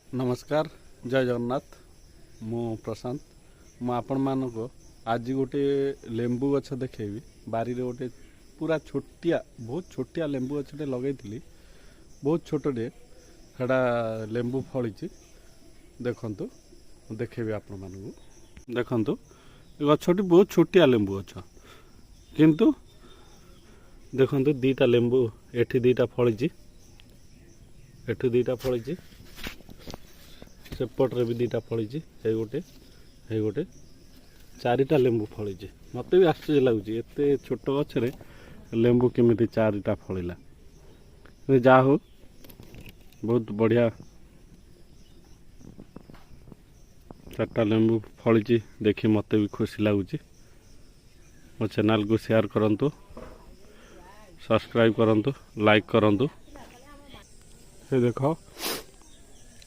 नमस्कार जय जगन्नाथ मु प्रशांत मु आपण मानक आज गोटे लेंबू गछ देखेबी बारी रे गोटे पूरा छोटिया बहुत छोटिया लेंबू गछटे लगेइथिली बहुत छोटे सेटा लेंबू फली देखंतु देखेबी आपण मानक देखंतु गछटी बहुत छोटिया लेंबू गछ किंतु देखंतु दीटा लेंबू एठी दीटा फली एठी दीटा फली सेपट्रे भी दीटा फली है गोटे चारिटा लेंबू फली मत भी आश्चर्य लगुच एत छोट गचरे लेंबू केमी चारिटा फलिला जा हो बहुत बढ़िया चार्टा लेंबू फली देखी मत भी खुशी लगुच मो चैनल को शेयर करंतु सब्सक्राइब करंतु लाइक करंतु ये देखो